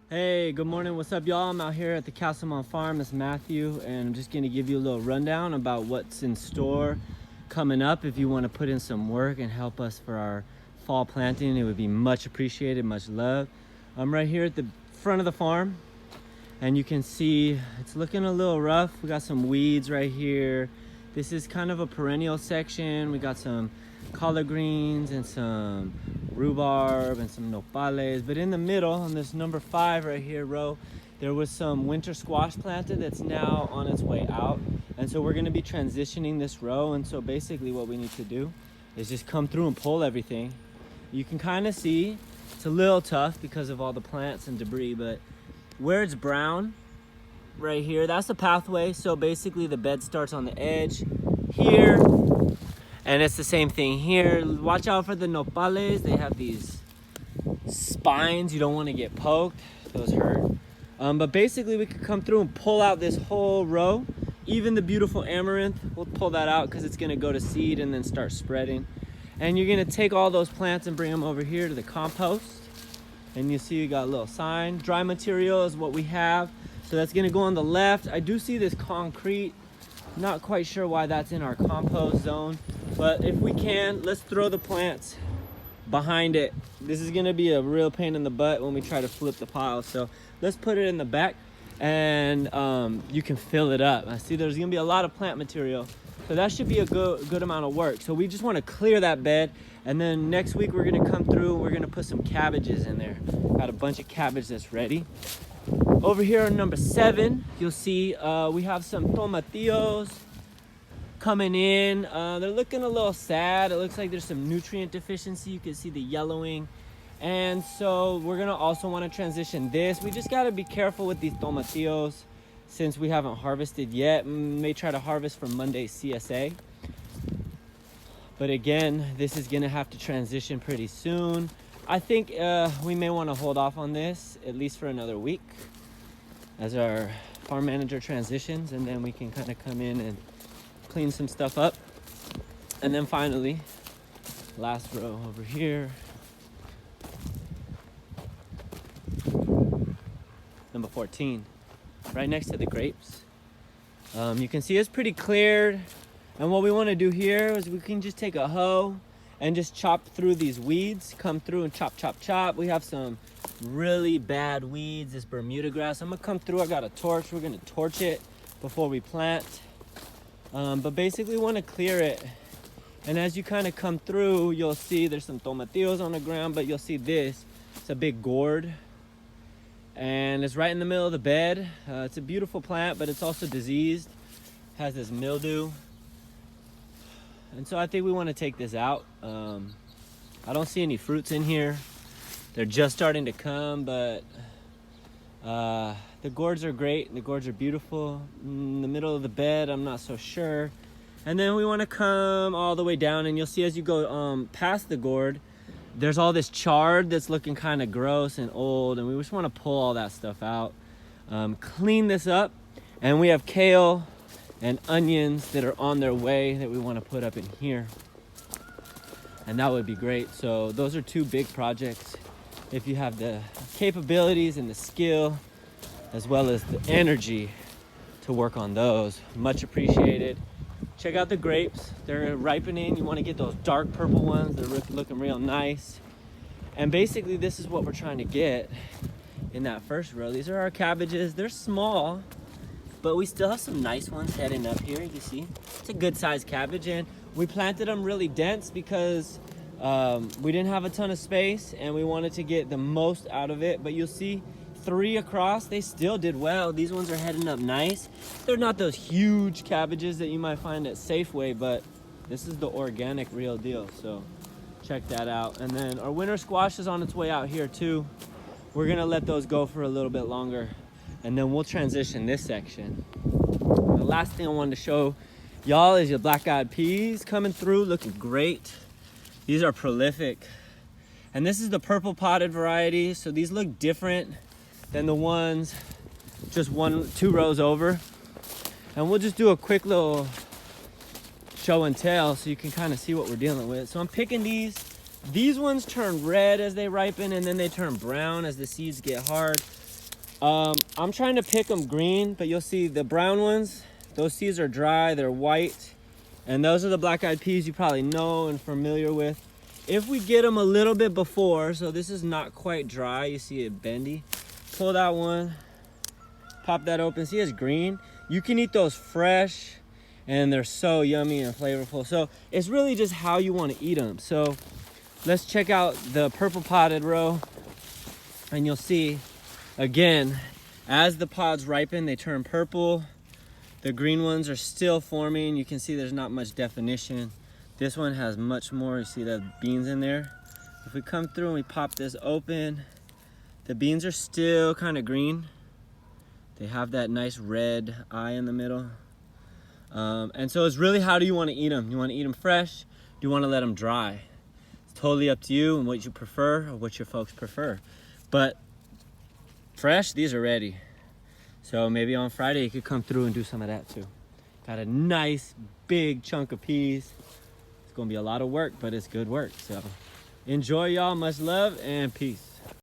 Hey, good morning. What's up, y'all? I'm out here at the Castlemont Farm. It's Matthew, and I'm just gonna give you a little rundown about what's in store coming up. If you want to put in some work and help us for our fall planting, it would be much appreciated, much love. I'm right here at the front of the farm, and you can see it's looking a little rough. We got some weeds right here. This is kind of a perennial section. We got some collard greens and some rhubarb and some nopales, but in the middle on this number 5 right here row, there was some winter squash planted that's now on its way out, and so we're going to be transitioning this row. And so basically what we need to do is just come through and pull everything. You can kind of see it's a little tough because of all the plants and debris, but where it's brown right here, that's the pathway. So basically the bed starts on the edge here, and it's the same thing here. Watch out for the nopales. They have these spines. You don't want to get poked. Those hurt. But basically we could come through and pull out this whole row. Even the beautiful amaranth, we'll pull that out because it's going to go to seed and then start spreading. And you're going to take all those plants and bring them over here to the compost. And you see you got a little sign. Dry material is what we have. So that's going to go on the left. I do see this concrete. Not quite sure why that's in our compost zone. But if we can, let's throw the plants behind it. This is gonna be a real pain in the butt when we try to flip the pile. So let's put it in the back, and you can fill it up. I see there's gonna be a lot of plant material. So that should be a good amount of work. So we just wanna clear that bed, and then next week we're gonna come through and we're gonna put some cabbages in there. Got a bunch of cabbage that's ready. Over here on number 7, you'll see we have some tomatillos coming in. They're looking a little sad. It looks like there's some nutrient deficiency. You can see the yellowing. And so we're gonna also want to transition this. We just got to be careful with these tomatillos since we haven't harvested yet. May try to harvest for Monday's CSA. But again, this is gonna have to transition pretty soon. I think we may want to hold off on this at least for another week as our farm manager transitions, and then we can kind of come in and clean some stuff up. And then finally, last row over here, number 14, right next to the grapes. You can see it's pretty cleared, and what we want to do here is we can just take a hoe and just chop through these weeds. Come through and chop. We have some really bad weeds, this Bermuda grass. I'm gonna come through. I got a torch. We're gonna torch it before we plant. But basically want to clear it. And as you kind of come through, you'll see there's some tomatillos on the ground, but you'll see this. It's a big gourd, and it's right in the middle of the bed. It's a beautiful plant, but it's also diseased. Has this mildew. And so I think we want to take this out. I don't see any fruits in here. They're just starting to come, but the gourds are great. The gourds are beautiful. In the middle of the bed, I'm not so sure. And then we want to come all the way down, and you'll see as you go past the gourd, there's all this chard that's looking kind of gross and old, and we just want to pull all that stuff out. Clean this up, and we have kale and onions that are on their way that we want to put up in here. And that would be great. So those are 2 big projects. If you have the capabilities and the skill, as well as the energy to work on those, much appreciated. Check out the grapes. They're ripening. You want to get those dark purple ones. They're looking real nice. And basically this is what we're trying to get in that first row. These are our cabbages. They're small, but we still have some nice ones heading up here. You see, it's a good sized cabbage, and we planted them really dense because we didn't have a ton of space and we wanted to get the most out of it. But you'll see 3 across, they still did well. These ones are heading up nice. They're not those huge cabbages that you might find at Safeway, but this is the organic real deal. So check that out. And then our winter squash is on its way out here too. We're gonna let those go for a little bit longer, and then we'll transition this section. The last thing I wanted to show y'all is your black-eyed peas coming through, looking great. These are prolific. And this is the purple potted variety. So these look different than the ones just 2 rows over. And we'll just do a quick little show and tell so you can kind of see what we're dealing with. So I'm picking these. These ones turn red as they ripen, and then they turn brown as the seeds get hard. I'm trying to pick them green, but you'll see the brown ones, those seeds are dry, they're white. And those are the black-eyed peas you probably know and familiar with. If we get them a little bit before, so this is not quite dry, you see it bendy. Pull that one, pop that open, see it's green. You can eat those fresh and they're so yummy and flavorful. So it's really just how you want to eat them. So let's check out the purple potted row and you'll see, again, as the pods ripen, they turn purple. The green ones are still forming. You can see there's not much definition. This one has much more. You see the beans in there. If we come through and we pop this open, the beans are still kind of green. They have that nice red eye in the middle. And so it's really, how do you want to eat them? You want to eat them fresh? Do you want to let them dry? It's totally up to you and what you prefer or what your folks prefer. But fresh, these are ready. So maybe on Friday you could come through and do some of that too. Got a nice big chunk of peas. It's gonna be a lot of work, but it's good work. So enjoy, y'all. Much love and peace.